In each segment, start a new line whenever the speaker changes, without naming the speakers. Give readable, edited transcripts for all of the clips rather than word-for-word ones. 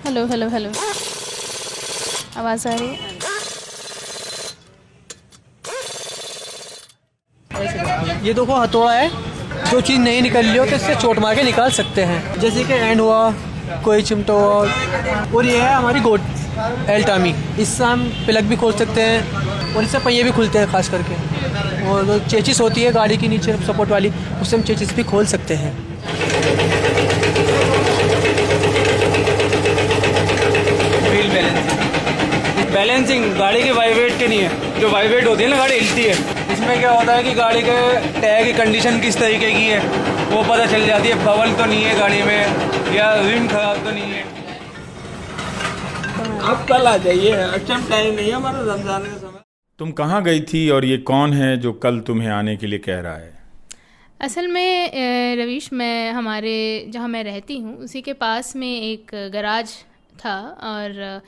Hello hello hello, आवाज़ आ रही है?
ये देखो हथौड़ा है, जो चीज़ नहीं निकल रही हो तो इससे चोट मार के निकाल सकते हैं। जैसे कि एंड हुआ, कोई चिमटा हुआ, और ये है हमारी गोट एल टामी। इससे हम प्लग भी खोल सकते हैं और इससे पहिए भी खुलते हैं खास करके। और जो चेचिस होती है गाड़ी के नीचे सपोर्ट वाली, उससे हम चेचिस भी खोल सकते हैं।
व्हील बैलेंसिंग गाड़ी के वाइब्रेट के नहीं है। जो वाइब्रेट होती है ना, गाड़ी हिलती है। इसमें क्या होता है कि गाड़ी के टायर की कंडीशन किस तरीके की है वो पता चल जाती है। बबल तो नहीं है गाड़ी में, या रिम खराब तो नहीं है। आप कल आ जाइए, अच्छा टाइम नहीं है हमारा रमजान का समय।
तुम कहाँ गई थी और ये कौन है जो कल तुम्हें आने के लिए कह रहा है?
असल में रवीश, मैं हमारे जहाँ मैं रहती हूँ उसी के पास में एक गराज था, और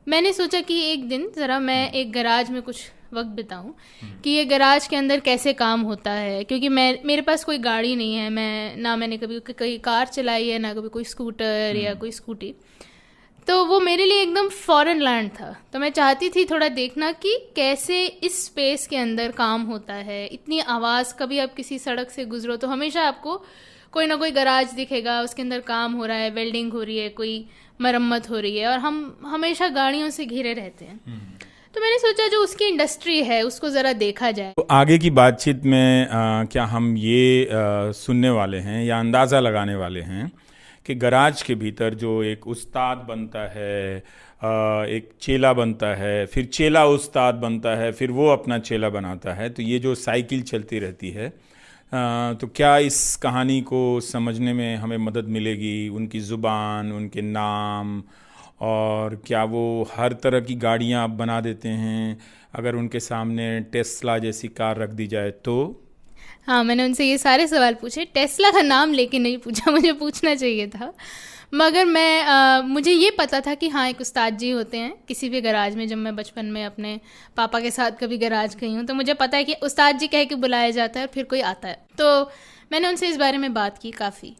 मैंने सोचा कि एक दिन ज़रा मैं एक गराज में कुछ वक्त बिताऊं कि ये गराज के अंदर कैसे काम होता है। क्योंकि मेरे पास कोई गाड़ी नहीं है, मैंने कभी कोई कार चलाई है, ना कभी कोई स्कूटर या कोई स्कूटी। तो वो मेरे लिए एकदम फॉरेन लैंड था। तो मैं चाहती थी थोड़ा देखना कि कैसे इस स्पेस के अंदर काम होता है। इतनी आवाज़, कभी आप किसी सड़क से गुजरो तो हमेशा आपको कोई ना कोई गराज दिखेगा, उसके अंदर काम हो रहा है, वेल्डिंग हो रही है, कोई मरम्मत हो रही है, और हम हमेशा गाड़ियों से घिरे रहते हैं। तो मैंने सोचा जो उसकी इंडस्ट्री है उसको ज़रा देखा जाए।
तो आगे की बातचीत में क्या हम ये सुनने वाले हैं या अंदाज़ा लगाने वाले हैं कि गराज के भीतर जो एक उस्ताद बनता है, एक चेला बनता है, फिर चेला उस्ताद बनता है, फिर वो अपना चेला बनाता है, तो ये जो साइकिल चलती रहती है, तो क्या इस कहानी को समझने में हमें मदद मिलेगी? उनकी ज़ुबान, उनके नाम, और क्या वो हर तरह की गाड़ियाँ अब बना देते हैं? अगर उनके सामने टेस्ला जैसी कार रख दी जाए तो?
हाँ, मैंने उनसे ये सारे सवाल पूछे। टेस्ला का नाम लेके नहीं पूछा, मुझे पूछना चाहिए था। मगर मुझे ये पता था कि हाँ, एक उस्ताद जी होते हैं किसी भी गराज में। जब मैं बचपन में अपने पापा के साथ कभी गराज गई हूँ तो मुझे पता है कि उस्ताद जी कह के बुलाया जाता है और फिर कोई आता है। तो मैंने उनसे इस बारे में बात की काफ़ी,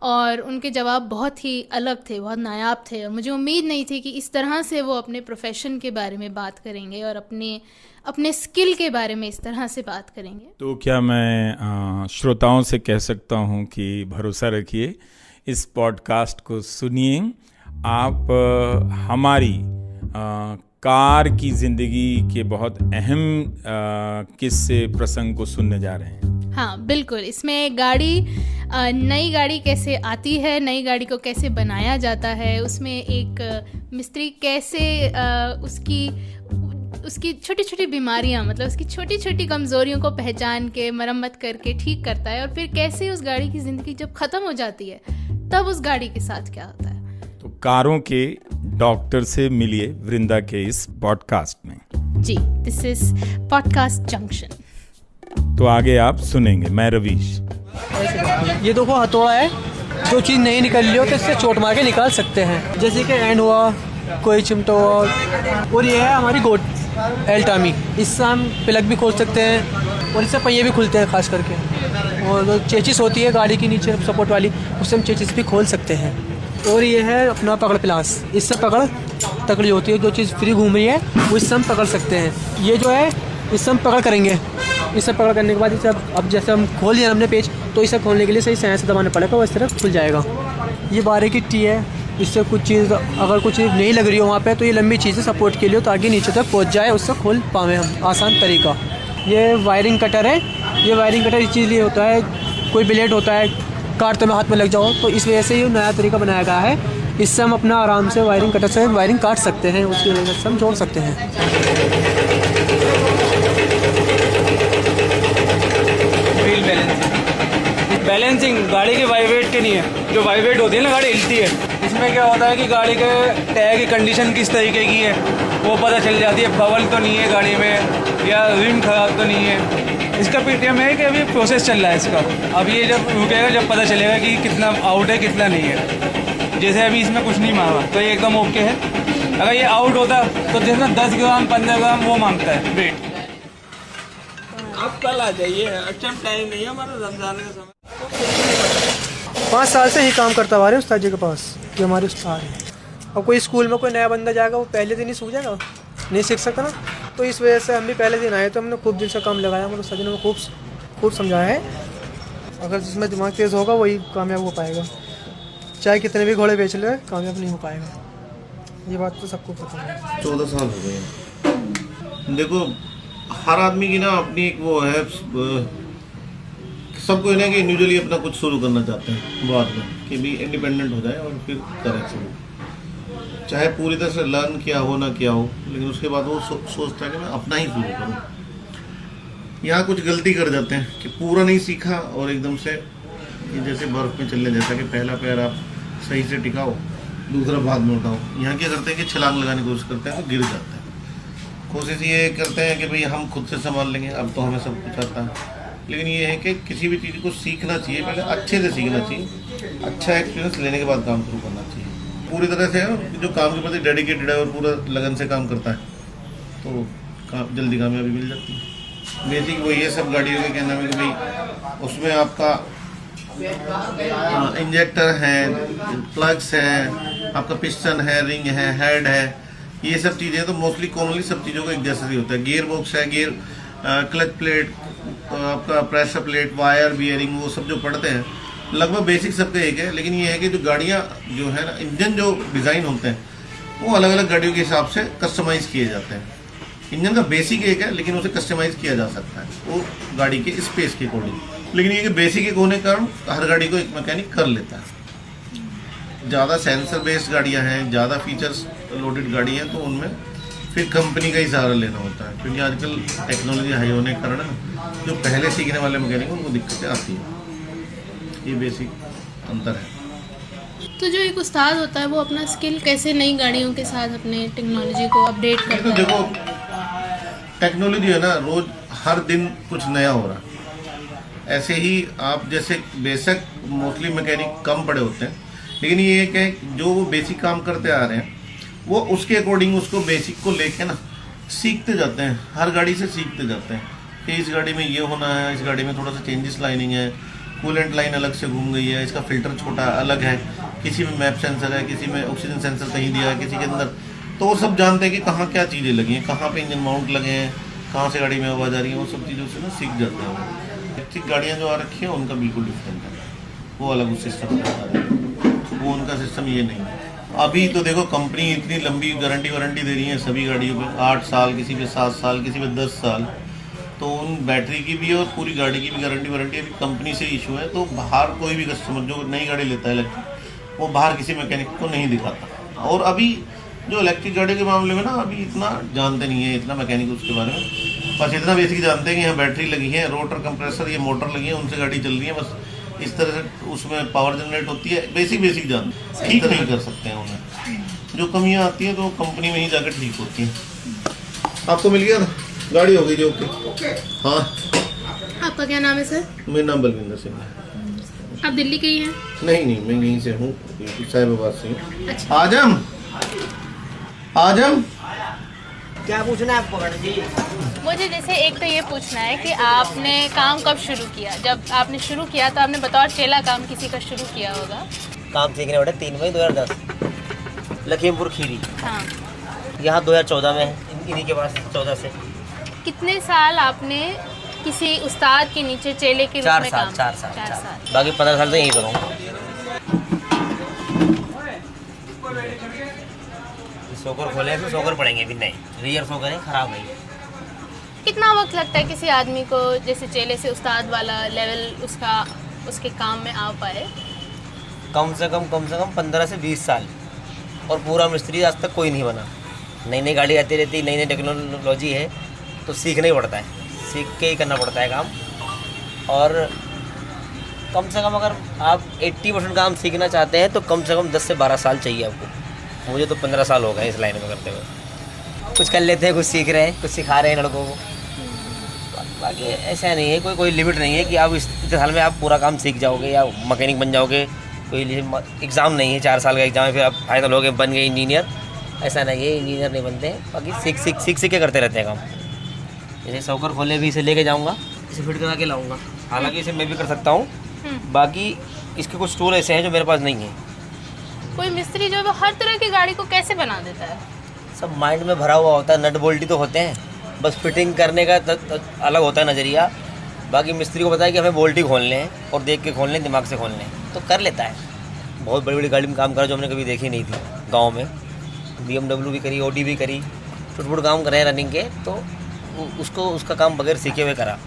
और उनके जवाब बहुत ही अलग थे, बहुत नायाब थे। और मुझे उम्मीद नहीं थी कि इस तरह से वो अपने प्रोफेशन के बारे में बात करेंगे और अपने स्किल के बारे में इस तरह से बात करेंगे।
तो क्या मैं श्रोताओं से कह सकता हूँ कि भरोसा रखिए, इस पॉडकास्ट को सुनिए, आप हमारी कार की ज़िंदगी के बहुत अहम किस्से प्रसंग को सुनने जा रहे हैं।
हाँ बिल्कुल, इसमें नई गाड़ी कैसे आती है, नई गाड़ी को कैसे बनाया जाता है, उसमें एक मिस्त्री कैसे उसकी छोटी छोटी बीमारियाँ, मतलब उसकी छोटी छोटी कमज़ोरियों को पहचान के मरम्मत करके ठीक करता है, और फिर कैसे उस गाड़ी की ज़िंदगी जब ख़त्म हो जाती है तब उस गाड़ी के साथ क्या होता है।
तो कारों के डॉक्टर से मिलिए वृंदा के इस पॉडकास्ट में।
जी, दिस इज़ पॉडकास्ट जंक्शन।
तो आगे आप सुनेंगे। मैं रवीश।
ये देखो हथौड़ा है, जो चीज़ नहीं निकल रही हो तो इससे चोट मार के निकाल सकते हैं। जैसे कि एंड हुआ, कोई चिमटा हुआ, और ये है हमारी गोट एल टामी। इससे हम प्लग भी खोल सकते हैं और इससे पहिए भी खुलते हैं खास करके। और जो चेचिस होती है गाड़ी के नीचे सपोर्ट वाली, उससे हम चेचिस भी खोल सकते हैं। और ये है अपना पकड़ प्लास, इससे पकड़ तकड़ी होती है। जो चीज़ फ्री घूम रही है वो इससे हम पकड़ सकते हैं। ये जो है इससे हम पकड़ करेंगे, इससे पकड़ करने के बाद इसे अब जैसे हम खोल दिया हमने पेज, तो इसे खोलने के लिए सही सैन से दबाना पड़ेगा, वो इस तरह खुल जाएगा। ये 12 की टी है, इससे कुछ चीज़ अगर कुछ चीज़ नहीं लग रही हो वहाँ पे, तो ये लंबी चीज़ें सपोर्ट के लिए ताकि नीचे तक पहुँच जाए, उससे खोल पाएँ हम आसान तरीका। ये वायरिंग कटर है। ये वायरिंग कटर इस चीज़ लिए होता है, कोई ब्लेड होता है काटते में हाथ में लग जाओ, तो इस वजह से ये नया तरीका बनाया गया है। इससे हम अपना आराम से वायरिंग कटर से वायरिंग काट सकते हैं, उसकी वजह से हम जोड़ सकते हैं।
व्हील बैलेंसिंग गाड़ी के वाइब्रेट के नहीं है। जो वाइब्रेट होती है ना, गाड़ी हिलती है। इसमें क्या होता है कि गाड़ी के टायर की कंडीशन किस तरीके की है वो पता चल जाती है। बबल तो नहीं है गाड़ी में, या रिम खराब तो नहीं है। इसका पीटीएम है कि अभी प्रोसेस चल रहा है इसका। अब ये जब रुकेगा जब पता चलेगा कि कितना आउट है कितना नहीं है। जैसे अभी इसमें कुछ नहीं मांगा तो ये एकदम ओके है। अगर ये आउट होता तो जैसे 10 ग्राम 15 ग्राम वो मांगता है वेट। आप कल आ जाइए, अच्छा टाइम नहीं है हमारा रमजान का समय।
5 साल से ही काम करता आ रहे हैं उस्ताद जी के पास, ये हमारे उस्ताद हैं। और कोई स्कूल में कोई नया बंदा जाएगा वो पहले दिन ही सीख जाएगा, नहीं सीख सकता ना। तो इस वजह से हम भी पहले दिन आए तो हमने खूब दिन से काम लगाया, मतलब सभी ने खूब समझाया है। अगर जिसमें दिमाग तेज़ होगा वही कामयाब हो पाएगा, चाहे कितने भी घोड़े बेच ले कामयाब नहीं हो पाएगा, ये बात तो सबको पता है।
14 साल हो गए। देखो हर आदमी की ना अपनी एक वो है, सबको ना कि इंडिविजुअली अपना कुछ शुरू करना चाहते हैं बाद में, कि भी इंडिपेंडेंट हो जाए और फिर करें शुरू, चाहे पूरी तरह से लर्न किया हो ना किया हो, लेकिन उसके बाद वो सोचता है कि मैं अपना ही शुरू करूँ। यहाँ कुछ गलती कर जाते हैं कि पूरा नहीं सीखा और एकदम से जैसे बर्फ़ में चलने जैसा कि पहला पैर आप सही से टिकाओ, दूसरा बाद में उठाओ। यहाँ क्या करते हैं कि छलांग लगाने की कोशिश करते हैं तो गिर जाते हैं। कोशिश ये करते हैं कि भाई हम खुद से संभाल लेंगे, अब तो हमें सब कुछ आता है। लेकिन ये है कि किसी भी चीज़ को सीखना चाहिए, पहले अच्छे से सीखना चाहिए, अच्छा एक्सपीरियंस लेने के बाद काम शुरू करना चाहिए। पूरी तरह से जो काम के प्रति डेडिकेटेड है और पूरा लगन से काम करता है तो जल्दी कामयाबी मिल जाती है। बेसिक वही है सब गाड़ियों के कहना है कि भाई उसमें आपका इंजेक्टर है, प्लग्स है, आपका पिस्टन है, रिंग है, हेड है, ये सब चीज़ें तो मोस्टली कॉमनली सब चीज़ों का एक जैसा ही होता है। गियर बॉक्स है, गियर क्लच प्लेट, आपका प्रेशर प्लेट, वायर, बियरिंग, वो सब जो पढ़ते हैं लगभग बेसिक सबका एक है। लेकिन ये है कि जो गाड़ियाँ जो है ना, इंजन जो डिज़ाइन होते हैं वो अलग अलग गाड़ियों के हिसाब से कस्टमाइज़ किए जाते हैं। इंजन का बेसिक एक है लेकिन उसे कस्टमाइज़ किया जा सकता है वो गाड़ी के स्पेस के अकॉर्डिंग। लेकिन ये कि बेसिक एक होने के कारण हर गाड़ी को एक मैकेनिक कर लेता है। ज़्यादा सेंसर बेस्ड गाड़ियाँ हैं, ज़्यादा फीचर्स लोडेड गाड़ी हैं, तो उनमें फिर कंपनी का ही सहारा लेना होता है, क्योंकि आजकल टेक्नोलॉजी हाई होने के कारण जो पहले सीखने वाले मैकेनिक उनको दिक्कतें आती हैं। ये बेसिक अंतर है।
तो जो एक उस्ताद होता है वो अपना स्किल कैसे नई गाड़ियों के साथ अपने टेक्नोलॉजी को अपडेट करता है?
देखो टेक्नोलॉजी है ना, रोज हर दिन कुछ नया हो रहा है। ऐसे ही आप जैसे बेसिक मोस्टली मैकेनिक कम पड़े होते हैं, लेकिन ये एक है जो वो बेसिक काम करते आ रहे हैं वो उसके अकॉर्डिंग उसको बेसिक को लेके ना सीखते जाते हैं, हर गाड़ी से सीखते जाते हैं कि इस गाड़ी में ये होना है, इस गाड़ी में थोड़ा सा चेंजेस लाइनिंग है, कूलेंट लाइन अलग से घूम गई है, इसका फिल्टर छोटा अलग है, किसी में मैप सेंसर है, किसी में ऑक्सीजन सेंसर कहीं दिया है, किसी के अंदर, तो वो सब जानते हैं कि कहाँ क्या चीज़ें लगी हैं, कहाँ पे इंजन माउंट लगे हैं, कहाँ से गाड़ी में आवाज़ आ रही है, वो सब चीज़ों से ना सीख जाते हैं। इलेक्ट्रिक गाड़ियाँ जो आ रखी हैं उनका बिल्कुल डिफरेंट है, वो अलग उस सिस्टम है, वो उनका सिस्टम ये नहीं है। अभी तो देखो कंपनी इतनी लंबी गारंटी वारंटी दे रही है सभी गाड़ियों पे, 8 साल, किसी पे 7 साल, किसी पे 10 साल, तो उन बैटरी की भी और पूरी गाड़ी की भी गारंटी वारंटी अभी कंपनी से इशू है। तो बाहर कोई भी कस्टमर जो नई गाड़ी लेता है इलेक्ट्रिक, वो बाहर किसी मैकेनिक को नहीं दिखाता। और अभी जो इलेक्ट्रिक गाड़ी के मामले में ना अभी इतना जानते नहीं है, इतना मैकेनिक उसके बारे में, बस इतना बेसिक जानते हैं कि यहाँ बैटरी लगी है, रोटर कंप्रेसर, ये मोटर लगी है, उनसे गाड़ी चल रही है, बस इस तरह से उसमें पावर जनरेट होती है, बेसिक जानते हैं। ठीक नहीं कर सकते हैं उन्हें, जो कमियाँ आती हैं तो कंपनी में ही जाकर ठीक होती हैं। आपको मिल गया ना, गाड़ी हो गई जो ओके। हाँ,
आपका क्या नाम है सर?
मेरा नाम बलविंदर सिंह है।
आप दिल्ली के ही हैं?
नहीं, मैं यहीं से हूँ, साहिबाबाद से हूँ।
अच्छा।
आजम
क्या पूछना है आपको मैडम जी?
मुझे जैसे एक तो ये पूछना है कि आपने काम कब शुरू किया? जब आपने शुरू किया तो आपने बतौर चेला काम किसी का शुरू किया होगा?
काम सीखने बैठे 3 मई 2010 लखीमपुर खीरी।
हाँ।
यहाँ 2014 में है, इन्हीं के पास 14 से।
कितने साल आपने किसी उस्ताद के नीचे चेले के रूप में काम?
4 साल। बाकी 15 साल तो यहीं पर हूँ। सोकर खोले तो सोकर पड़ेंगे भी नहीं, रियर सोकर है, खराब नहीं।
कितना वक्त लगता है किसी आदमी को जैसे चेले से उस्ताद वाला लेवल उसके काम में आ पाए?
कम से कम 15 से 20 साल। और पूरा मिस्त्री आज तक कोई नहीं बना। नई गाड़ी आती रहती, नई टेक्नोलॉजी है, तो सीखना ही पड़ता है, सीख के ही करना पड़ता है काम। और कम से कम अगर आप 80% काम सीखना चाहते हैं तो कम से कम 10 से 12 साल चाहिए आपको। मुझे तो 15 साल हो गए इस लाइन में करते हुए। कुछ कर लेते हैं, कुछ सीख रहे हैं, कुछ सिखा रहे हैं लड़कों को। बाकी ऐसा नहीं है, कोई लिमिट नहीं है कि आप इस साल में आप पूरा काम सीख जाओगे या मैकेनिक बन जाओगे। कोई एग्ज़ाम नहीं है, 4 साल का एग्ज़ाम है फिर आप फाइनल हो गए बन गए इंजीनियर, ऐसा नहीं है। इंजीनियर नहीं बनते हैं, बाकी सीख के करते रहते हैं काम। जैसे सोकर खोले भी इसे लेके जाऊँगा, इसे फिट करा के लाऊँगा। हालांकि इसे मैं भी कर सकता हूँ, बाकी इसके कुछ टूल ऐसे हैं जो मेरे पास नहीं है।
कोई मिस्त्री जो है वो हर तरह की गाड़ी को कैसे बना देता है?
सब माइंड में भरा हुआ होता है, नट बोल्ट ही तो होते हैं, बस फिटिंग करने का अलग होता है नज़रिया। बाकी मिस्त्री को पता है कि हमें बोल्ट ही खोलने हैं और देख के खोलने हैं, दिमाग से खोलने हैं, तो कर लेता है। बहुत बड़ी बड़ी गाड़ी में काम करा जो हमने कभी देखी नहीं थी गांव में। BMW भी करी, OD भी करी, छोटे काम करे रनिंग के, तो उसको उसका काम बगैर सीखे हुए करा,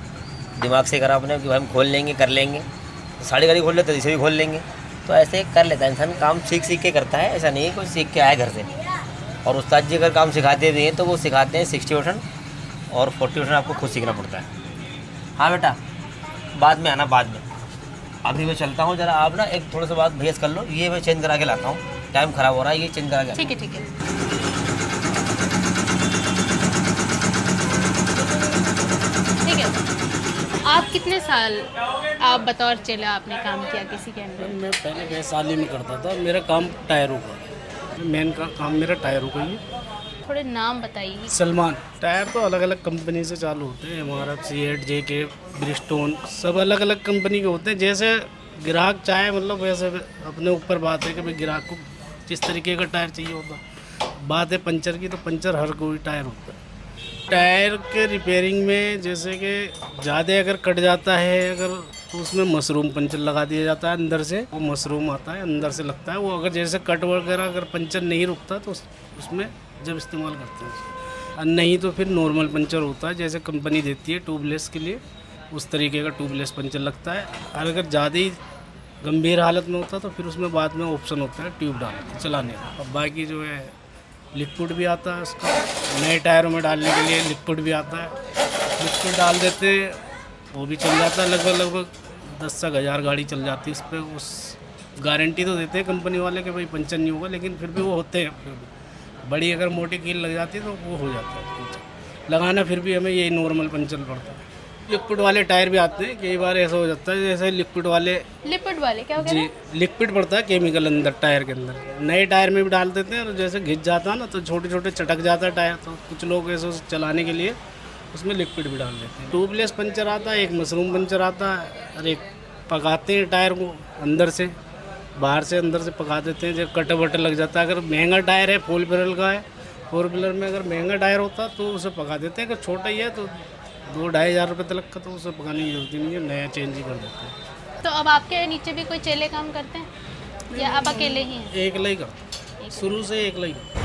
दिमाग से करा अपने कि हम खोल लेंगे, कर लेंगे। तो साड़ी गाड़ी खोल लेते तो इसे भी खोल लेंगे। तो ऐसे कर लेता है इंसान, काम सीख के करता है, ऐसा नहीं है कोई सीख के आए घर से। और उस्ताद जी अगर काम सिखाते भी हैं तो वो सिखाते हैं 60% और 40% आपको खुद सीखना पड़ता है। हाँ बेटा, बाद में आना, बाद में। अभी मैं चलता हूँ ज़रा, आप ना एक थोड़ा सा बात भेज कर लो, ये मैं चेंज करा के लाता हूँ, टाइम ख़राब हो रहा है, ये चेंज करा के।
ठीक है, ठीक है। ठीक है, आप कितने साल आप बतौर चेला आपने काम किया किसी के अंदर?
मैं पहले वैशाली में करता था, मेरा काम टायरों का, मेन का काम मेरा टायरों का ही।
थोड़े नाम बताइए।
सलमान। टायर तो अलग अलग कंपनी से चालू होते हैं, हमारा सीएट, JK, ब्रिजस्टोन, सब अलग अलग कंपनी के होते हैं। जैसे ग्राहक चाहे, मतलब वैसे अपने ऊपर बात है कि भाई ग्राहक को जिस तरीके का टायर चाहिए होता। बात है पंचर की, तो पंचर हर कोई टायर होता है। टायर के रिपेयरिंग में जैसे कि ज़्यादा अगर कट जाता है अगर, तो उसमें मशरूम पंचर लगा दिया जाता है अंदर से, वो मशरूम आता है अंदर से लगता है वो। अगर जैसे कट वगैरह अगर पंचर नहीं रुकता तो उसमें जब इस्तेमाल करते हैं, और नहीं तो फिर नॉर्मल पंचर होता है जैसे कंपनी देती है ट्यूबलेस के लिए, उस तरीके का ट्यूबलेस पंचर लगता है। और अगर ज़्यादा ही गंभीर हालत में होता तो फिर उसमें बाद में ऑप्शन होता है ट्यूब डाल के चलाने का। अब बाकी जो है लिक्विड भी आता है उसका, नए टायरों में डालने के लिए लिक्विड भी आता है, लिक्विड डाल देते हैं, वो भी चल जाता है। लगभग 10 से 1000 गाड़ी चल जाती है इस पर। उस गारंटी तो देते हैं कंपनी वाले कि भाई पंचर नहीं होगा, लेकिन फिर भी वो होते हैं। फिर भी बड़ी अगर मोटी कील लग जाती है तो वो हो जाता है पंचर लगाना, फिर भी हमें यही नॉर्मल पंचर पड़ता है। लिक्विड वाले टायर भी आते हैं, कई बार ऐसा हो जाता है जैसे लिक्विड वाले
क्या हो गया?
जी, लिक्विड पड़ता है केमिकल अंदर टायर के अंदर, नए टायर में भी डाल देते हैं। और जैसे घिस जाता है ना तो छोटे छोटे चटक जाता है टायर, तो कुछ लोग ऐसे चलाने के लिए उसमें लिक्विड भी डाल देते हैं। ट्यूबलेस पंचर आता है, एक मशरूम पंचर आता है, और एक पकाते हैं टायर को अंदर से, बाहर से अंदर से पका देते हैं। जब कटर वटर लग जाता है, अगर महंगा टायर है, 4 व्हीलर का है, 4 व्हीलर में अगर महंगा टायर होता तो उसे पका देते हैं। अगर छोटा ही है तो 2-2.5 हज़ार रुपये तक का, तो उसे पकाने की जरूरत नहीं है, नया चेंज ही कर देते हैं।
तो अब आपके नीचे भी कोई चेले काम करते हैं या आप अकेले ही हैं?
एक लाई करता, शुरू से एक लाई करता।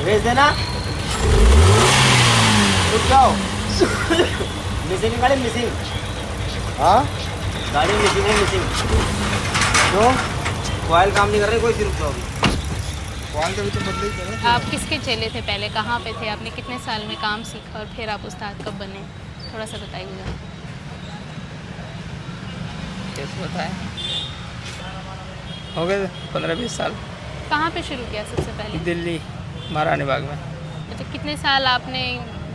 भेज देना, रुक जाओ। मिसिंग गाड़ी, मिसिंग। हाँ, गाड़ी मिसिंग है, मिसिंग। क्यों? कॉइल काम नहीं कर रही, कोई सी रुक जाओ। कॉइल कभी तो बदले ही करे।
आप किसके चेले थे पहले, कहाँ पे थे, आपने कितने साल में काम सीखा और फिर आप उस्ताद कब बने, थोड़ा सा बताइएगा।
कैसे बताएं? हो गए 15-20 साल।
कहाँ पे शुरू किया सबसे पहले?
दिल्ली, महारानी बाग में।
अच्छा, कितने साल आपने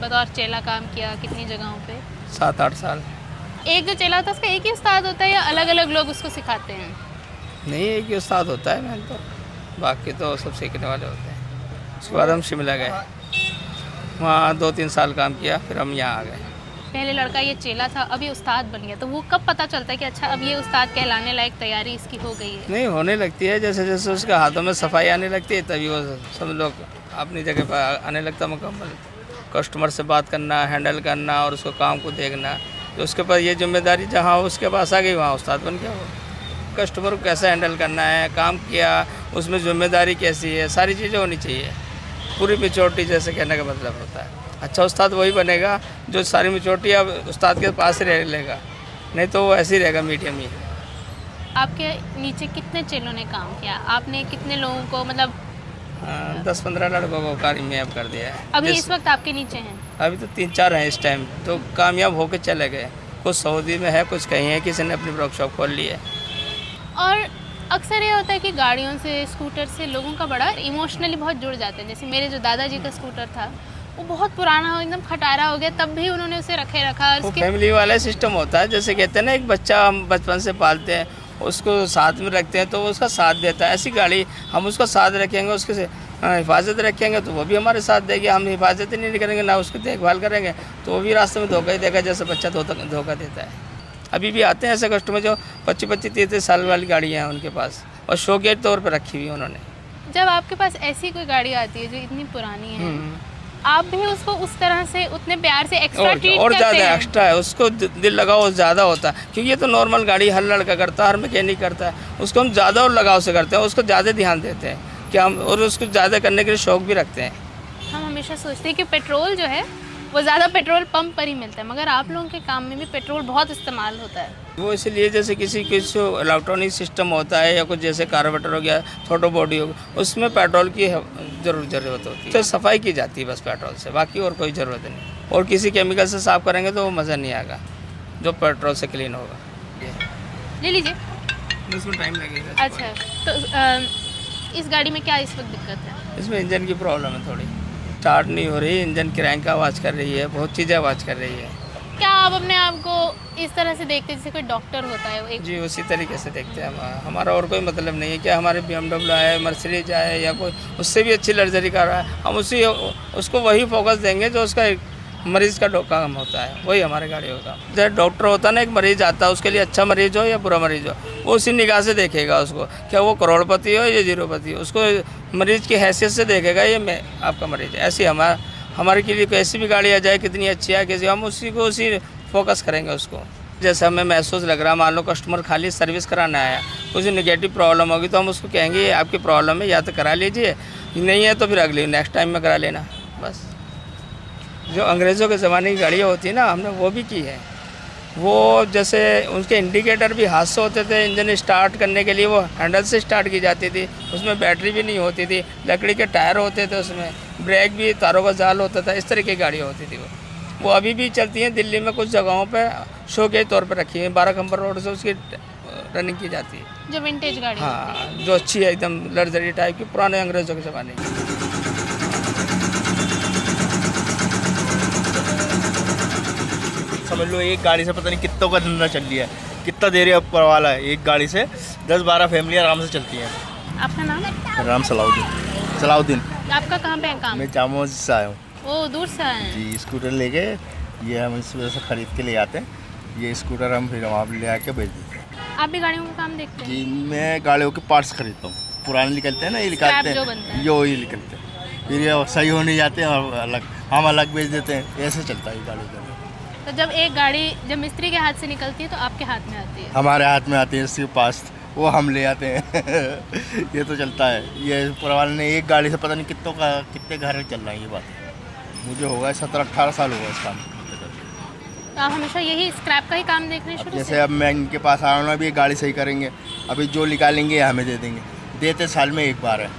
बतौर चेला काम किया, कितनी जगहों पे?
7-8 साल।
एक जो चेला होता है उसका एक ही उस्ताद होता है या अलग अलग लोग उसको सिखाते हैं?
नहीं, एक ही उस्ताद होता है मैंने तो, बाकी तो सब सीखने वाले होते हैं। उसके बाद हम शिमला गए, वहाँ 2-3 साल काम किया, फिर हम यहाँ आ गए।
पहले लड़का ये चेला था, अब ये उस्ताद बन गया, तो वो कब पता चलता है कि अच्छा अब ये उस्ताद कहलाने लायक तैयारी इसकी हो गई है?
नहीं, होने लगती है जैसे जैसे उसके हाथों में सफाई आने लगती है, तभी वो सब लोग अपनी जगह पर आने लगता मुकम्मल। कस्टमर से बात करना, हैंडल करना और उसको काम को देखना, तो उसके पास ये जिम्मेदारी जहाँ उसके पास आ गई वहाँ उस्ताद बन गया वो। कस्टमर को कैसे हैंडल करना है, काम किया उसमें जिम्मेदारी कैसी है, सारी चीज़ें होनी चाहिए। पूरी मेच्योरिटी जैसे कहने का मतलब होता है। अच्छा उस्ताद वही बनेगा जो सारी मेच्योरिटी अब उस्ताद के पास ही रह लेगा, नहीं तो वो ऐसे ही रहेगा मीडियम ही।
आपके नीचे कितने चेलों ने काम किया, आपने कितने लोगों को, मतलब
10-15 लड़कों को कामयाब कर दिया है।
अभी इस वक्त आपके नीचे हैं?
अभी तो 3-4 हैं इस टाइम, तो कामयाब होकर चले गए। कुछ सऊदी में है, कुछ कहीं है, किसी ने अपनी वर्कशॉप खोल ली है।
और अक्सर ये होता है कि गाड़ियों से, स्कूटर से लोगों का बड़ा इमोशनली बहुत जुड़ जाते हैं। जैसे मेरे जो दादाजी का स्कूटर था वो बहुत पुराना हो, एकदम खटारा हो गया, तब भी उन्होंने उसे रखा।
वो फैमिली वाला सिस्टम होता है, जैसे कहते हैं ना एक बच्चा हम बचपन से पालते हैं, उसको साथ में रखते हैं तो वो उसका साथ देता है। ऐसी गाड़ी हम उसका साथ रखेंगे, उसके हिफाजत रखेंगे तो वो भी हमारे साथ देगी। हम हिफाजत ही नहीं करेंगे, ना उसकी देखभाल करेंगे तो वो भी रास्ते में धोखा ही देगा, जैसे बच्चा धोखा देता है। अभी भी आते हैं ऐसे कस्टमर जो 25-30 साल वाली गाड़ियाँ हैं उनके पास, और शौकिया तौर पर रखी हुई है उन्होंने।
जब आपके पास ऐसी कोई गाड़ी आती है जो इतनी पुरानी है, आप भी उसको उस तरह से उतने प्यार से एक्स्ट्रा ट्रीट
और
करते
ज़्यादा
हैं?
एक्स्ट्रा है, उसको दिल लगाओ ज़्यादा होता है, क्योंकि ये तो नॉर्मल गाड़ी हर लड़का करता है, हर मैकेनिक करता है। उसको हम ज़्यादा और लगाव से करते हैं, उसको ज़्यादा ध्यान देते हैं कि हम, और उसको ज़्यादा करने के लिए शौक भी रखते हैं।
हम हमेशा सोचते हैं कि पेट्रोल जो है वो ज़्यादा पेट्रोल पंप पर ही मिलता है, मगर आप लोगों के काम में भी पेट्रोल बहुत इस्तेमाल होता है।
वो इसलिए जैसे किसी इलेक्ट्रॉनिक सिस्टम होता है या कुछ जैसे कार्बोरेटर हो गया, छोटो बॉडी हो गया, उसमें पेट्रोल की ज़रूरत होती है। तो सफाई की जाती है बस पेट्रोल से, बाकी और कोई ज़रूरत नहीं। और किसी केमिकल से साफ़ करेंगे तो वो मज़ा नहीं आएगा जो पेट्रोल से क्लीन होगा।
ले लीजिए।
इसमें टाइम लगेगा।
अच्छा, तो इस गाड़ी में क्या इस वक्त दिक्कत है?
इसमें इंजन की प्रॉब्लम है थोड़ी, स्टार्ट नहीं हो रही, इंजन क्रैंक का आवाज़ कर रही है, बहुत चीज़ें आवाज़ कर रही है।
क्या आप अपने आप को इस तरह से देखते हैं जैसे कोई डॉक्टर होता है? वो एक
जी उसी तरीके से देखते हैं हम। हमारा और कोई मतलब नहीं है कि हमारे BMW आए, मर्सिडीज आए या कोई उससे भी अच्छी लग्जरी कार आए, हम उसको वही फोकस देंगे जो उसका मरीज़ का काम होता है, वही हमारे गाड़ी होगा। जैसे डॉक्टर होता है ना, एक मरीज़ आता है, उसके लिए अच्छा मरीज़ हो या बुरा मरीज़ हो, वो उसी निगाह से देखेगा उसको, क्या वो करोड़पति हो या जीरोपति हो, उसको मरीज़ की हैसियत से देखेगा, ये मैं आपका मरीज़ है। ऐसी हमारे के लिए कैसी भी गाड़ी आ जाए, कितनी अच्छी है कैसी, हम उसी फोकस करेंगे उसको। जैसे हमें महसूस लग रहा है, मान लो कस्टमर खाली सर्विस कराना आया, कुछ नेगेटिव प्रॉब्लम होगी तो हम उसको कहेंगे ये आपकी प्रॉब्लम है, या तो करा लीजिए, नहीं है तो फिर अगली नेक्स्ट टाइम में करा लेना। बस जो अंग्रेज़ों के ज़माने की गाड़ियाँ होती है ना, हमने वो भी की है। वो जैसे उनके इंडिकेटर भी हाथ से होते थे, इंजन स्टार्ट करने के लिए वो हैंडल से स्टार्ट की जाती थी, उसमें बैटरी भी नहीं होती थी, लकड़ी के टायर होते थे, उसमें ब्रेक भी तारों का जाल होता था, इस तरह की गाड़ियाँ होती थी। वो अभी भी चलती हैं दिल्ली में, कुछ जगहों पे शो के तौर पर रखी है, 12 खंबर रोड से उसकी रनिंग की जाती है।
जो विंटेज गाड़ी
हाँ, जो अच्छी है एकदम लग्जरी टाइप की, पुराने अंग्रेज़ों के ज़माने की।
समझ लो एक गाड़ी से पता नहीं कितनों का धंधा चल रहा है, कितना देर ऊपर वाला है। एक गाड़ी से 10-12 फैमिली आराम से चलती हैं।
आपका नाम?
राम सलाउद्दीन।
आपका कहाँ पे है काम?
मैं जामा मस्जिद से आया हूँ।
वो दूर से आए हैं?
जी, स्कूटर लेके ये हम इस वजह से ख़रीद के ले आते हैं। ये स्कूटर हम फिर वहाँ ले आके बेच देते हैं।
आप भी गाड़ियों का काम देखते हैं?
जी, मैं गाड़ियों के पार्ट्स खरीदता हूँ, पुराने निकलते हैं ना, ये निकालते
जो बनता है।
हैं, यो ये निकलते हैं, फिर ये सही होने जाते हैं और हम अलग बेच देते हैं। ऐसे चलता है ये गाड़ी का।
तो जब मिस्त्री के हाथ से निकलती है तो आपके हाथ में आती है?
हमारे हाथ में आती है, इसके पास वो हम ले आते हैं। ये तो चलता है। ये पुराने ने एक गाड़ी से पता नहीं कितने घर चल रहा है। ये बात मुझे होगा 17-18 साल होगा इस काम करते करते।
तो आप हमेशा यही स्क्रैप का ही काम देख रहे हैं शुरू से?
जैसे अब मैं इनके पास आ रहा हूँ, अभी ये गाड़ी सही करेंगे, अभी जो निकालेंगे ये हमें दे देंगे, देते साल में एक बार है।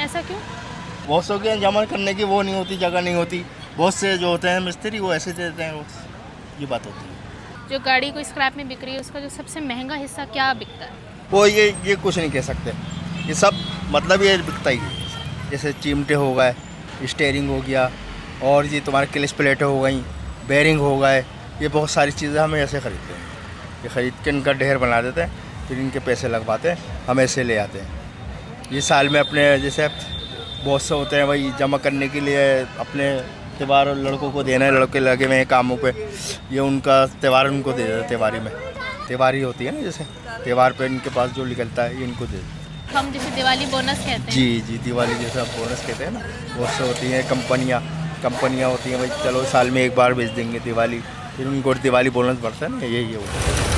ऐसा क्यों?
बहुत सौ के जमा करने की वो नहीं होती, जगह नहीं होती, बहुत से जो होते हैं मिस्त्री वो ऐसे दे देते हैं, ये बात होती है।
जो गाड़ी को स्क्रैप में बिक रही है उसका जो सबसे महंगा हिस्सा क्या बिकता है?
वो ये कुछ नहीं कह सकते, ये सब मतलब ये बिकता ही है। जैसे चिमटे हो गए, स्टेयरिंग हो गया, और ये तुम्हारे क्लच प्लेटें हो गई, बेयरिंग हो गए, ये बहुत सारी चीज़ें हमें ऐसे ख़रीदते हैं। ये ख़रीद के इनका ढेर बना देते हैं, फिर इनके पैसे लगवाते हैं, हम ऐसे ले आते हैं। ये साल में अपने जैसे बहुत से होते हैं वही जमा करने के लिए, अपने त्यौहार लड़कों को देना है, लड़के लगे हुए हैं कामों पे, ये उनका त्यौहार उनको दे देते हैं। त्यौहारी में त्यौहारी होती है ना, जैसे त्यौहार पे इनके पास जो निकलता है ये इनको दे देते हैं।
हम जैसे दिवाली बोनस कहते हैं।
जी, दिवाली जैसे आप बोनस कहते हैं ना, वो से होती हैं कंपनियाँ होती हैं, भाई चलो साल में एक बार बेच देंगे दिवाली, फिर उनको दिवाली बोनस बढ़ता है ना, यही है वो।